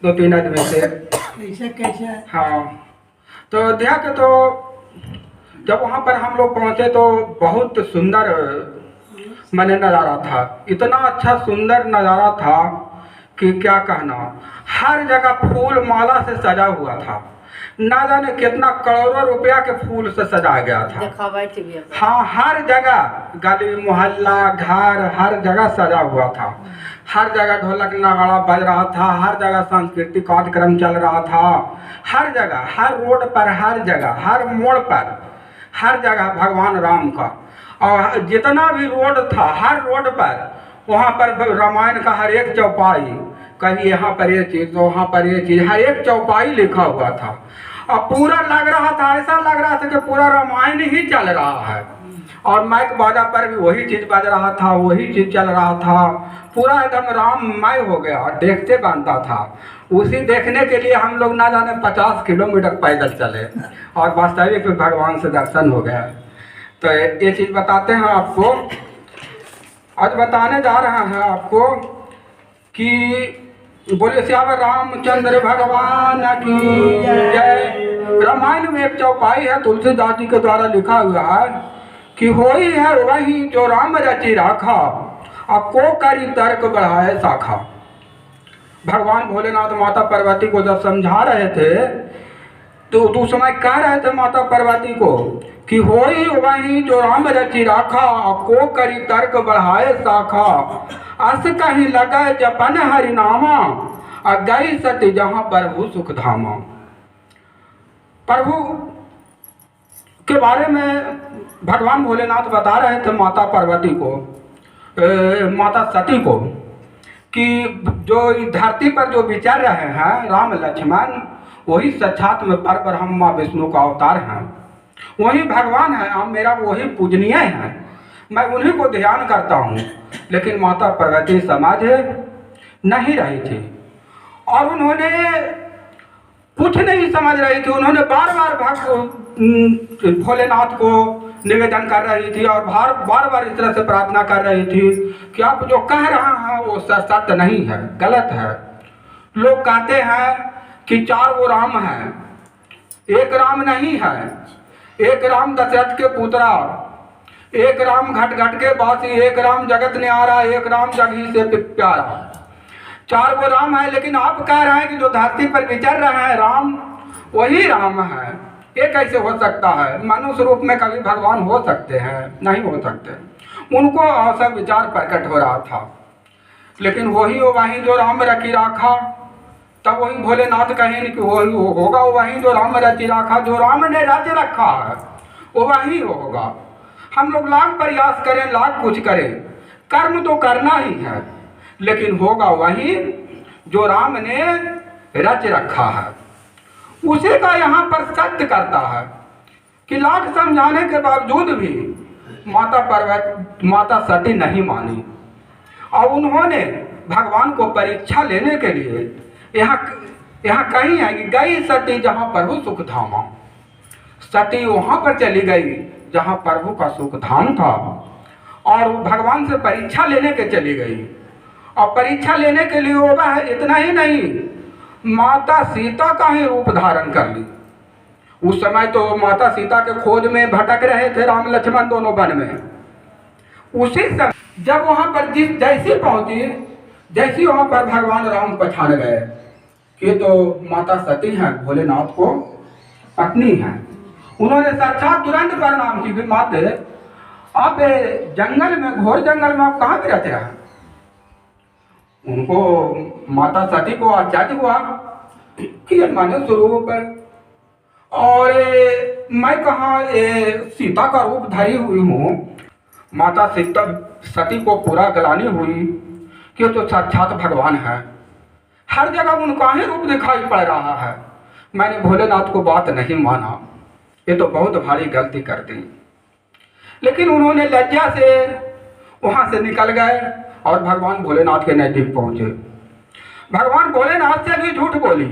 दो तीन आदमी से। कैसे कैसे? हाँ, तो देख तो जब वहाँ पर हम लोग पहुँचे तो बहुत सुंदर मैंने नज़ारा था। इतना अच्छा सुंदर नज़ारा था कि क्या कहना। हर जगह फूल माला से सजा हुआ था। ना जाने कितना करोड़ों रुपया के फूल से सजाया गया था। हाँ, हर जगह गली मोहल्ला घर हर जगह सजा हुआ था। हर जगह ढोलक नगाड़ा बज रहा था। हर जगह सांस्कृतिक कार्यक्रम चल रहा था। हर जगह, हर रोड पर, हर जगह, हर मोड़ पर, हर जगह भगवान राम का। और जितना भी रोड था, हर रोड पर वहाँ पर रामायण का हर एक चौपाई, कहीं यहाँ पर ये चीज़ तो वहाँ पर ये चीज़, हर एक चौपाई लिखा हुआ था। और पूरा लग रहा था, ऐसा लग रहा था कि पूरा रामायण ही चल रहा है। और माइक बाजा पर भी वही चीज़ बज रहा था, वही चीज़ चल रहा था। पूरा एकदम राममय हो गया और देखते बनता था। उसी देखने के लिए हम लोग ना जाने 50 किलोमीटर पैदल चले और वास्तविक में भगवान से दर्शन हो गया। तो ये चीज़ बताते हैं आपको। आज बताने जा रहा है आपको कि बोले श्याम रामचंद्र भगवान की जय। रामायण में एक चौपाई है, तुलसीदास जी के द्वारा लिखा हुआ है कि होई है वही जो राम रचि राखा, और को करी तर्क बढ़ाए शाखा। भगवान भोलेनाथ माता पार्वती को जब समझा रहे थे तो उस समय कह रहे थे माता पार्वती को कि होई वही जो राम रचि राखा, को करी तर्क बढ़ाए शाखा। अस कहीं लगे जपन हरिनामा, और गई सती जहाँ प्रभु सुख धामा। प्रभु के बारे में भगवान भोलेनाथ बता रहे थे माता पार्वती को, माता सती को, कि जो धरती पर जो विचर रहे हैं राम लक्ष्मण, वही साक्षात में पर ब्रह्म माँ विष्णु का अवतार हैं। वही भगवान है, हम मेरा वही पूजनीय है, मैं उन्हीं को ध्यान करता हूँ। लेकिन माता पार्वती समझ नहीं रही थी और उन्होंने कुछ नहीं समझ रही थी। उन्होंने बार बार भोलेनाथ को निवेदन कर रही थी और बार बार इस तरह से प्रार्थना कर रही थी कि आप जो कह रहे हैं वो सत्य नहीं है, गलत है। लोग कहते हैं कि 4 वो राम हैं, एक राम नहीं है। एक राम दशरथ के पुत्रा, एक राम घट घट के बासी, एक राम जगत न्यारा, एक राम जगही से प्यारा। 4 वो राम है, लेकिन आप कह रहे हैं कि जो धरती पर विचर रहे हैं राम, वही राम है। ये कैसे हो सकता है? मनुष्य रूप में कभी भगवान हो सकते हैं? नहीं हो सकते। उनको ऐसा विचार प्रकट हो रहा था। लेकिन वही जो राम रखी राखा, तब वही भोलेनाथ कहें कि वही होगा, वही जो राम रचि राखा। जो राम ने रच रखा है वो वही होगा। हम लोग लाख प्रयास करें, लाख कुछ करें, कर्म तो करना ही है, लेकिन होगा वही जो राम ने रच रखा है। उसी का यहाँ पर सत्य करता है कि लाख समझाने के बावजूद भी माता सती नहीं मानी और उन्होंने भगवान को परीक्षा लेने के लिए यहाँ कहीं है कि गई सती जहाँ प्रभु सुख धामा। सती वहाँ पर चली गई जहाँ प्रभु का सुख धाम था और भगवान से परीक्षा लेने के चली गई। और परीक्षा लेने के लिए होगा है, इतना ही नहीं, माता सीता का ही रूप धारण कर ली। उस समय तो माता सीता के खोज में भटक रहे थे राम लक्ष्मण दोनों वन में। उसी समय जब वहाँ पर जैसी पहुँची, जैसी वहाँ पर भगवान राम पहचान गए कि तो माता सती हैं, भोलेनाथ को पत्नी हैं। उन्होंने साक्षात तुरंत प्रणाम की, माते आप जंगल में, घोर जंगल में आप कहाँ पे रहते हैं? उनको माता सती को आश्चर्य हुआ कि ये मनुष्य रूप है और मैं कहाँ सीता का रूप धरी हुई हूँ। माता सीता सती को पूरा गलानी हुई कि तो साक्षात भगवान है। हर जगह उनका ही रूप दिखाई पड़ रहा है। मैंने भोलेनाथ को बात नहीं माना, ये तो बहुत भारी गलती कर दी। लेकिन उन्होंने लज्जा से वहाँ से निकल गए और भगवान भोलेनाथ के नजदीक पहुँचे। भगवान भोलेनाथ से भी झूठ बोली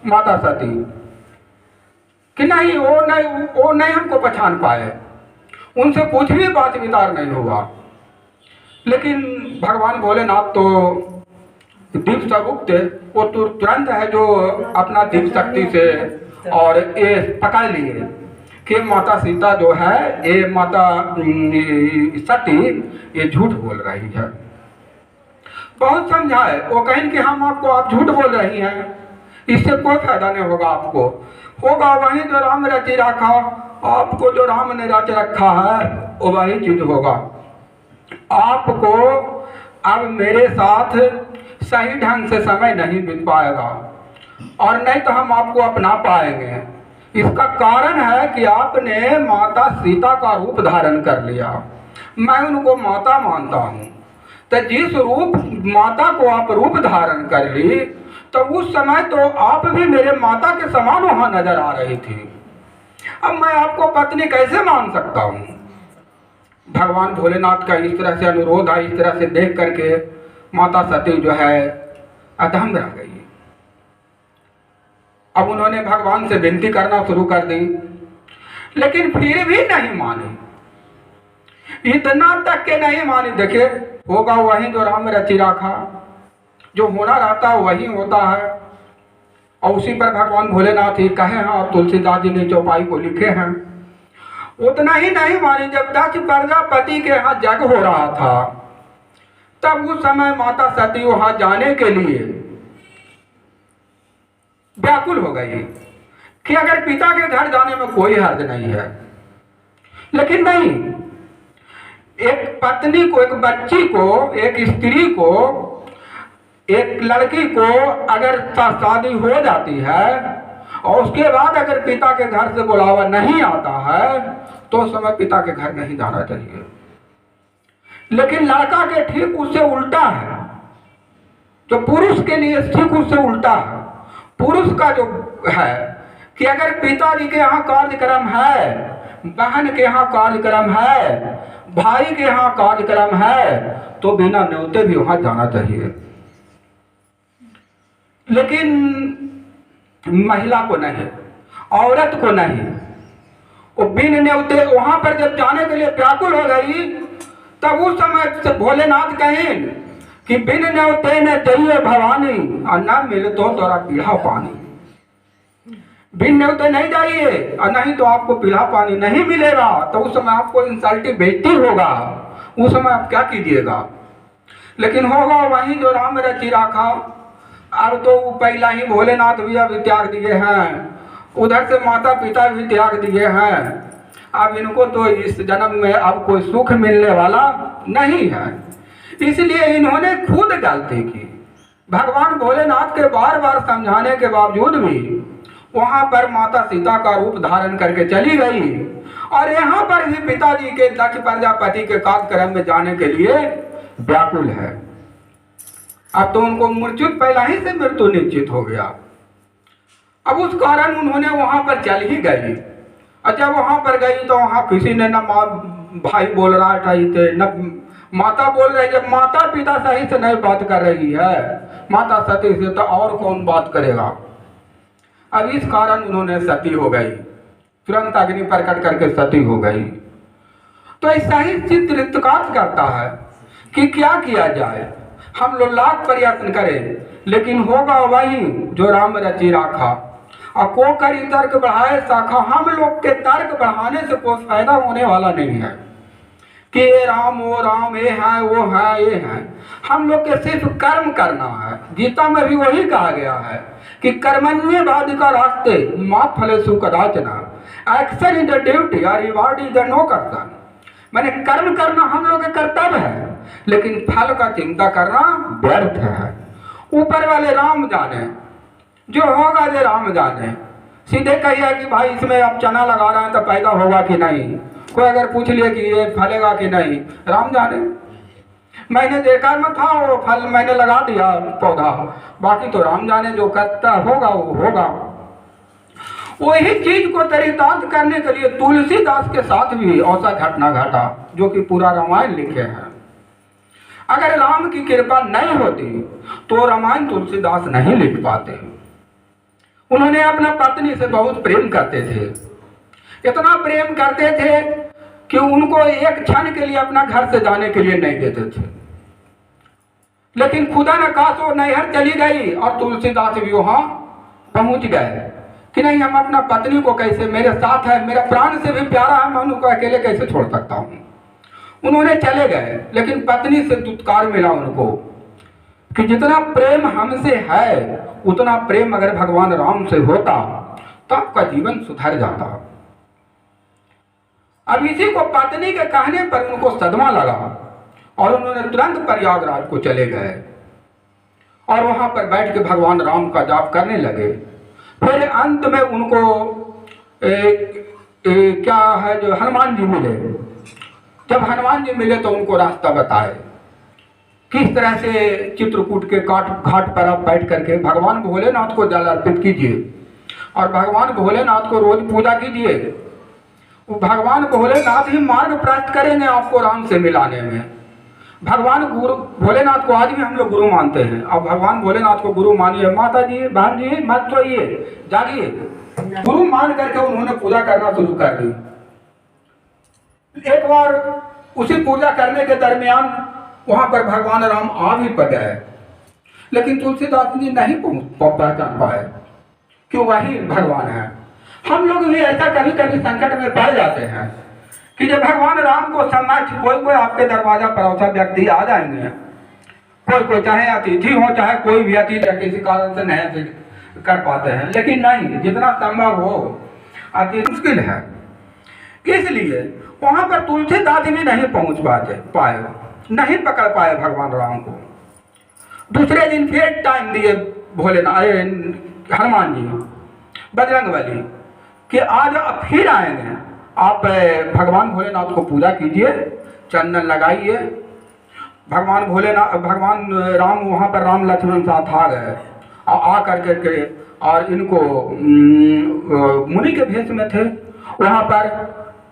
माता सती कि नहीं वो नहीं हमको पहचान पाए, उनसे कुछ भी बात विचार नहीं हुआ। लेकिन भगवान भोलेनाथ तो दीप स्वरूप थे, वो तुरंत है जो अपना दीप शक्ति से और ये पकड़ लिए कि माता सीता जो है ये माता सती ये झूठ बोल रही है। बहुत समझाए, वो कहें कि हम आपको आप झूठ बोल रही हैं, इससे कोई फायदा नहीं होगा, आपको होगा वही जो राम रचि रखा, आपको जो राम ने रच रखा है वो वही चीज होगा। आपको अब मेरे साथ सही ढंग से समय नहीं बीत पाएगा और नहीं तो हम आपको अपना पाएंगे। इसका कारण है कि आपने माता सीता का रूप धारण कर लिया, मैं उनको माता मानता हूँ। तो जिस रूप माता को आप रूप धारण कर ली, तो उस समय तो आप भी मेरे माता के समान वहां नजर आ रही थी। अब मैं आपको पत्नी कैसे मान सकता हूँ? भगवान भोलेनाथ का इस तरह से अनुरोध है, इस तरह से देख करके माता सती जो है अधम रह गई। अब उन्होंने भगवान से विनती करना शुरू कर दी, लेकिन फिर भी नहीं मानी, इतना तक के नहीं मानी। देखिए, होगा वही जो राम रचि रखा, जो होना रहता है वही होता है, और उसी पर भगवान भोलेनाथ ही कहे हैं और तुलसीदास जी ने चौपाई को लिखे हैं। उतना ही नहीं मानी, जब दक्ष प्रजापति के यहाँ जग हो रहा था, तब उस समय माता सती वहां जाने के लिए व्याकुल हो गई कि अगर पिता के घर जाने में कोई हर्ज नहीं है, लेकिन नहीं, एक पत्नी को, एक बच्ची को, एक स्त्री को, एक लड़की को अगर शादी हो जाती है और उसके बाद अगर पिता के घर से बुलावा नहीं आता है तो उस समय पिता के घर नहीं जाना चाहिए। लेकिन लड़का के ठीक उससे उल्टा है, जो पुरुष के लिए ठीक उससे उल्टा है। पुरुष का जो है कि अगर पिताजी के यहाँ कार्यक्रम है, बहन के यहाँ कार्यक्रम है, भाई के यहाँ कार्यक्रम है, तो बिना न्योते भी वहां जाना चाहिए। लेकिन महिला को नहीं, औरत को नहीं, वो बिन न्योते वहां पर जब जाने के लिए व्याकुल हो गई, तब उस समय से भोलेनाथ कहें कि बिन न्योते न चाहिए भवानी और न मिले तो तोरा पीढ़ा पानी। बिन न्योते नहीं जाइए और नहीं तो आपको पीढ़ा पानी नहीं मिलेगा, तो उस समय आपको इंसल्टी बेइज्जती होगा, उस समय आप क्या कीजिएगा? लेकिन होगा वही जो राम रचि रखा। अब तो पहला ही भोलेनाथ भी अब त्याग दिए हैं, उधर से माता पिता भी त्याग दिए हैं। अब इनको तो इस जन्म में अब कोई सुख मिलने वाला नहीं है, इसलिए इन्होंने खुद गलती की। भगवान भोलेनाथ के बार बार समझाने के बावजूद भी वहां पर माता सीता का रूप धारण करके चली गई, और यहाँ पर भी पिताजी के दक्ष प्रजापति के कार्यक्रम में जाने के लिए व्याकुल है। अब तो उनको मृत्यु पहला ही से मृत्यु निश्चित हो गया। अब उस कारण उन्होंने वहां पर चल ही गई, और जब वहां पर गई तो वहां किसी ने न भाई बोल रहा था न माता बोल रही। जब माता पिता सही से नहीं बात कर रही है माता सती से, तो और कौन बात करेगा? अब इस कारण उन्होंने सती हो गई, तुरंत अग्नि प्रकट करके सती हो गई। तो ऐसा ही चित्रितकार करता है कि क्या किया जाए, हम लोग लाख प्रयत्न करें, लेकिन होगा वही जो राम रचि रखा। और को करी तर्क बढ़ाए शाखा, हम लोग के तर्क बढ़ाने से कोई फायदा होने वाला नहीं है कि ये राम वो राम, ये है वो है ये है। हम लोग के सिर्फ कर्म करना है। गीता में भी वही कहा गया है कि कर्मण्यवादी का रास्ते माँ फले सुकदाचना, एक्शन इज द ड्यूटी और रिवार्ड इज द नो कर्तन। मैंने कर्म करना हम लोग का कर्तव्य है, लेकिन फल का चिंता करना व्यर्थ है। ऊपर वाले राम जाने, जो होगा जो राम जाने। सीधे कहिए कि भाई इसमें आप चना लगा रहे हैं तो पैदा होगा कि नहीं, कोई अगर पूछ लिए कि ये फलेगा कि नहीं, राम जाने। मैंने देखा में था वो फल, मैंने लगा दिया पौधा, बाकी तो राम जाने, जो करता होगा वो होगा। वही चीज को चरितार्थ करने के लिए तुलसीदास के साथ भी ऐसा घटना घटा, जो कि पूरा रामायण लिखे हैं। अगर राम की कृपा नहीं होती तो रामायण तुलसीदास नहीं लिख पाते। उन्होंने अपना पत्नी से बहुत प्रेम करते थे, इतना प्रेम करते थे कि उनको एक क्षण के लिए अपना घर से जाने के लिए नहीं देते थे। लेकिन खुदा ने कहा तो नैहर चली गई और तुलसीदास भी वहाँ पहुँच गए कि नहीं, हम अपना पत्नी को कैसे, मेरे साथ है, मेरा प्राण से भी प्यारा है, मैं उनको अकेले कैसे छोड़ सकता हूँ। उन्होंने चले गए, लेकिन पत्नी से दुत्कार मिला उनको कि जितना प्रेम हमसे है उतना प्रेम अगर भगवान राम से होता तो आपका जीवन सुधर जाता। अब इसी को पत्नी के कहने पर उनको सदमा लगा और उन्होंने तुरंत प्रयागराज को चले गए और वहां पर बैठ के भगवान राम का जाप करने लगे। फिर अंत में उनको क्या है जो हनुमान जी मिले। जब हनुमान जी मिले तो उनको रास्ता बताए किस तरह से चित्रकूट के घाट पर आप बैठ करके भगवान भोलेनाथ को जल अर्पित कीजिए और भगवान भोलेनाथ को रोज पूजा कीजिए। वो भगवान भोलेनाथ ही मार्ग प्राप्त करेंगे आपको राम से मिलाने में। भगवान गुरु भोलेनाथ को आज भी हम लोग गुरु मानते हैं। अब भगवान भोलेनाथ को गुरु मानिए, माता जी बहन जी मत सोइए, जागिए। गुरु मान करके उन्होंने पूजा करना शुरू कर दी। एक बार उसी पूजा करने के दरमियान वहां पर भगवान राम आ भी गए, लेकिन तुलसीदास जी नहीं पहचान पाए कि वही भगवान है। हम लोग भी ऐसा कभी कभी संकट में पड़ जाते हैं कि जब भगवान राम को समक्ष कोई आपके दरवाजा पर ऐसा व्यक्ति आ जाएंगे, कोई चाहे अतिथि हो चाहे कोई भी अतिथि किसी कारण से नहीं कर पाते हैं, लेकिन नहीं, जितना संभव हो अति मुश्किल है। इसलिए वहां पर तुलसीदास भी नहीं पहुंच पाए, नहीं पकड़ पाए भगवान राम को। दूसरे दिन फिर टाइम दिए भोलेनाथ हनुमान जी बजरंगबली कि आज फिर आएंगे, आप भगवान भोलेनाथ को पूजा कीजिए, चंदन लगाइए। भगवान राम वहाँ पर राम लक्ष्मण साथ आ गए और आ करके और इनको मुनि के भेष में थे, वहाँ पर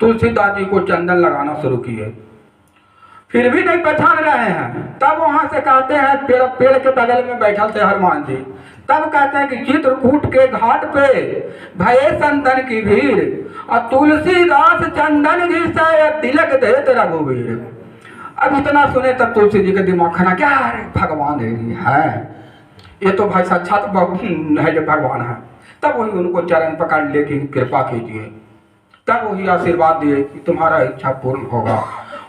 तुलसीदास जी को चंदन लगाना शुरू किए। फिर भी नहीं पहचान रहे हैं। तब वहाँ से कहते हैं, पेड़ के बगल में बैठल थे हनुमान जी, तब कहते हैं कि चित्रकूट के घाट पे भये संतन की भीड़ और तुलसीदास चंदन घिसाए तिलक देत रघुवीर। अब इतना सुने तब तुलसी जी के दिमाग खाना, क्या भगवान है, ये तो भाई साक्षात है जो भगवान है। तब वही उनको चरण पकड़ लेके कृपा कीजिए, तब वही आशीर्वाद दिए कि तुम्हारा इच्छा पूर्ण होगा।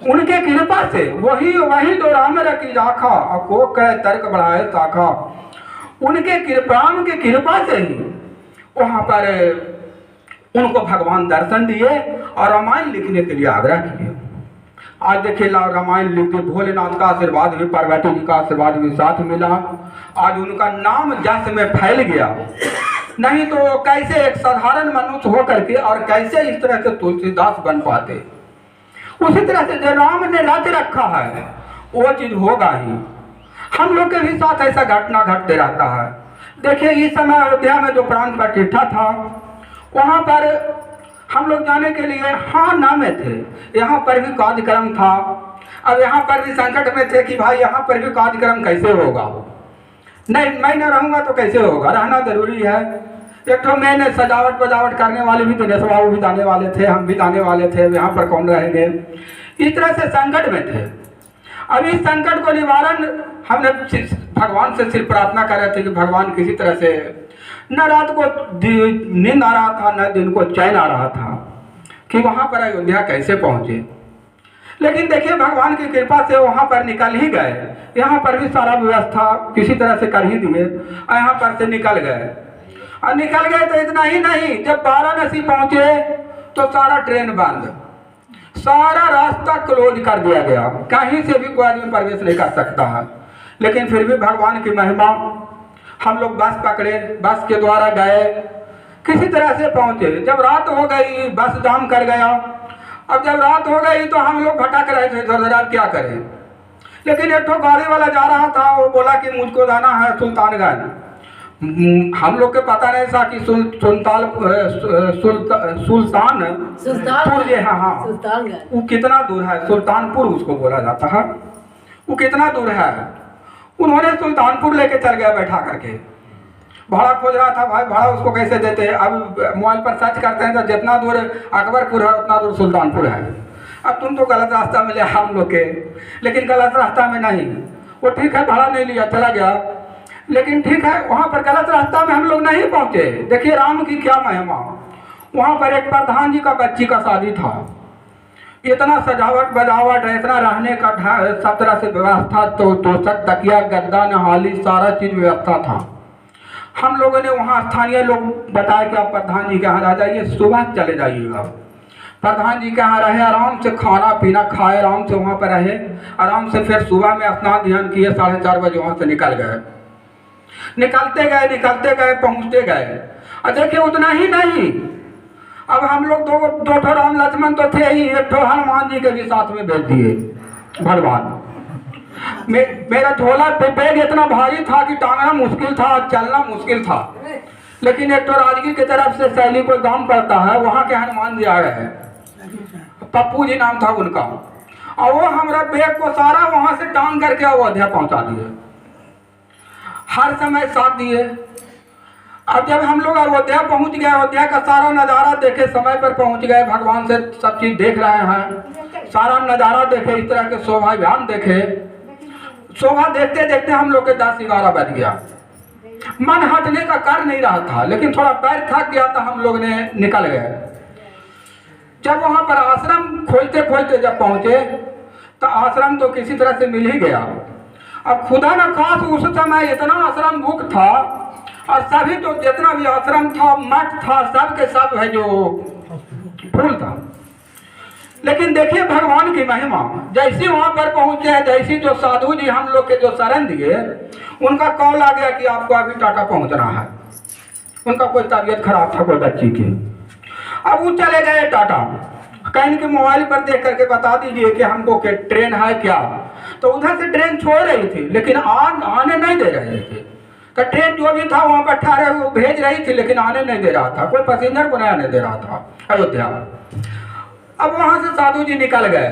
उनके कृपा से वही दो राम रखी राखा और को कह तर्क बढ़ाए शाखा। उनके राम के कृपा से ही वहाँ पर उनको भगवान दर्शन दिए और रामायण लिखने के लिए आग्रह किए। आज देखिए रामायण लिखते भोलेनाथ का आशीर्वाद भी, पार्वती जी का आशीर्वाद भी साथ मिला। आज उनका नाम जस में फैल गया। नहीं तो कैसे एक साधारण मनुष्य हो करके और कैसे इस तरह से तुलसीदास बन पाते। उसी तरह से जो राम ने रच रखा है वो चीज होगा ही। हम लोग के भी साथ ऐसा घटना घटते रहता है। देखिए इस समय अयोध्या में जो प्राण प्रतिष्ठा था, वहाँ पर हम लोग जाने के लिए हाँ ना में थे, यहाँ पर भी कार्यक्रम था। अब यहाँ पर भी संकट में थे कि भाई यहाँ पर भी कार्यक्रम कैसे होगा, नहीं मैं न रहूँगा तो कैसे होगा, रहना जरूरी है। एक तो मैंने सजावट बजावट करने वाले भी दिनेश बाबू भी जाने वाले थे, हम भी जाने वाले थे, यहाँ पर कौन रहेंगे। इस तरह से संकट में थे। अब इस संकट को निवारण हमने भगवान से सिर्फ प्रार्थना कर रहे थे कि भगवान किसी तरह से, न रात को नींद आ रहा था न दिन को चैन आ रहा था कि वहाँ पर अयोध्या कैसे पहुँचे। लेकिन देखिए भगवान की कृपा से वहाँ पर निकल ही गए। यहाँ पर भी सारा व्यवस्था किसी तरह से कर ही दिए और यहाँ पर से निकल गए। और निकल गए तो इतना ही नहीं, जब वाराणसी पहुँचे तो सारा ट्रेन बंद, सारा रास्ता क्लोज कर दिया गया, कहीं से भी कोई आदमी प्रवेश नहीं कर सकता है। लेकिन फिर भी भगवान की महिमा, हम लोग बस पकड़े, बस के द्वारा गए, किसी तरह से पहुँचे। जब रात हो गई बस जाम कर गया। अब जब रात हो गई तो हम लोग भटक रहे थे इधर क्या करें। लेकिन एक तो गाड़ी वाला जा रहा था, वो बोला कि मुझको जाना है सुल्तानगंज। हम लोग के पता नहीं था कि सुल्तानपुर ये है, हाँ वो कितना दूर है, सुल्तानपुर उसको बोला जाता है, वो कितना दूर है। उन्होंने सुल्तानपुर लेके चल गया बैठा करके। भाड़ा खोज रहा था, भाई भाड़ा उसको कैसे देते हैं। अब मोबाइल पर सर्च करते हैं तो जितना दूर अकबरपुर है उतना दूर सुल्तानपुर है। अब तुम तो गलत रास्ता मिले हम लोग के, लेकिन गलत रास्ता में नहीं, वो ठीक है, भाड़ा नहीं लिया, चला गया। लेकिन ठीक है, वहाँ पर गलत रास्ता में हम लोग नहीं पहुँचे। देखिए राम की क्या महिमा। वहाँ पर एक प्रधान जी का बच्ची का शादी था। इतना सजावट बजावट है, इतना रहने का सब तरह से व्यवस्था, तो तोशक तकिया गद्दा नहाली सारा चीज़ व्यवस्था था। हम लोगों ने वहाँ स्थानीय लोग बताया कि आप प्रधान जी के यहाँ आ जाइए, सुबह चले जाइएगा। प्रधान जी के यहाँ रहे, आराम से खाना पीना खाए, आराम से वहाँ पर रहे, आराम से फिर सुबह में स्नान ध्यान किए, 4:30 बजे वहाँ से निकल गए। निकलते गए पहुँचते गए। और देखिए उतना ही नहीं, अब हम लोग दो ठो राम लक्ष्मण तो थे ही, एक ठो हनुमान जी के भी साथ में भेज दिए भगवान। मेरा झोला बैग इतना भारी था कि टांगना मुश्किल था, चलना मुश्किल था। लेकिन एक तो राजगीर की तरफ से सैली कोई गांव पड़ता है, वहाँ के हनुमान जी आ गए हैं, पप्पू जी नाम था उनका, और वो हमारा बैग को सारा वहाँ से टांग करके अयोध्या पहुँचा दिए, हर समय साथ दिए। अब जब हम लोग अयोध्या पहुँच गए, अयोध्या का सारा नज़ारा देखे, समय पर पहुँच गए, भगवान से सब चीज़ देख रहे हैं, सारा नज़ारा देखे, इस तरह के शोभा विहान देखे। शोभा देखते देखते हम लोग के 10-11 बज गया। मन हटने का कर नहीं रहा था, लेकिन थोड़ा पैर थक गया था, हम लोग ने निकल गए। जब वहाँ पर आश्रम खोलते खोलते जब पहुँचे तो आश्रम तो किसी तरह से मिल ही गया। अब खुदा न खास उस समय इतना आश्रम बुक था, और सभी तो जितना भी आश्रम था, मठ था, सब के सब है जो फूल था। लेकिन देखिए भगवान की महिमा, जैसे वहाँ पर पहुँचे, जैसी जो साधु जी हम लोग के जो शरण दिए, उनका कॉल आ गया कि आपको अभी टाटा पहुँचना है। उनका कोई तबीयत खराब था कोई बच्ची की। अब वो चले गए टाटा, कहीं के मोबाइल पर देख करके बता दीजिए कि हमको के ट्रेन है क्या। तो उधर से ट्रेन छोड़ रही थी, लेकिन आने नहीं दे रहे थे। तो ट्रेन जो भी था वहाँ पर ठहरे वो भेज रही थी, लेकिन आने नहीं दे रहा था, कोई पैसेंजर को नहीं आने दे रहा था अयोध्या। अब वहाँ से साधु जी निकल गए।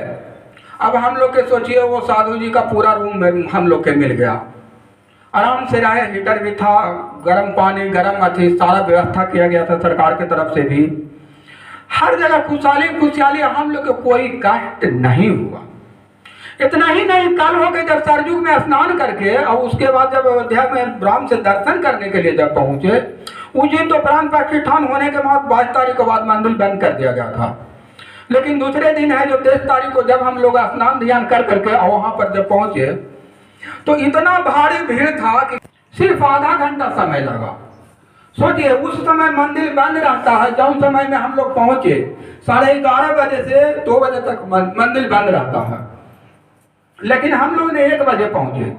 अब हम लोग के सोचिए, वो साधु जी का पूरा रूम हम लोग के मिल गया, आराम से रहे, हीटर भी था, गर्म पानी गर्म अथी सारा व्यवस्था किया गया था सरकार की तरफ से भी। हर जगह खुशहाली, हम लोग को कोई कष्ट नहीं हुआ। इतना ही नहीं, कल हो गए जब सरजुग में स्नान करके, और उसके बाद जब अयोध्या में राम से दर्शन करने के लिए जब पहुँचे, उस दिन तो प्राण प्रतिष्ठान होने के बाद 22 तारीख के बाद मंदिर बंद कर दिया गया था। लेकिन दूसरे दिन है जो 23 तारीख को जब हम लोग स्नान ध्यान कर करके वहाँ पर जब पहुँचे, तो इतना भारी भीड़ था कि सिर्फ आधा घंटा समय लगा। सोचिए उस समय मंदिर बंद रहता है, जब समय में हम लोग पहुँचे 11:30 बजे से 2 बजे तक मंदिर बंद रहता है, लेकिन हम लोग ने 1 बजे पहुँचे।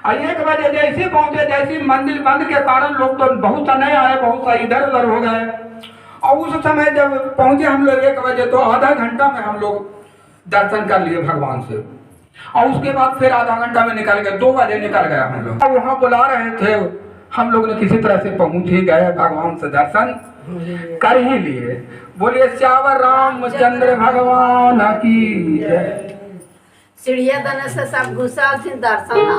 और 1 बजे जैसे पहुँचे, जैसे मंदिर बंद के कारण लोग तो बहुत सा नहीं आए, बहुत सा इधर उधर हो गए। और उस समय जब पहुँचे हम लोग 1 बजे, तो आधा घंटा में हम लोग दर्शन कर लिए भगवान से, और उसके बाद फिर आधा घंटा में निकल गए, 2 बजे निकल गया हम लोग। वहाँ बुला रहे थे, हम लोग ने किसी तरह से पहुँच ही गए, भगवान से दर्शन कर ही लिए। बोलिए श्यावर रामचंद्र भगवान की जय। सीढ़िया दने से सब घुसा थी दर्शन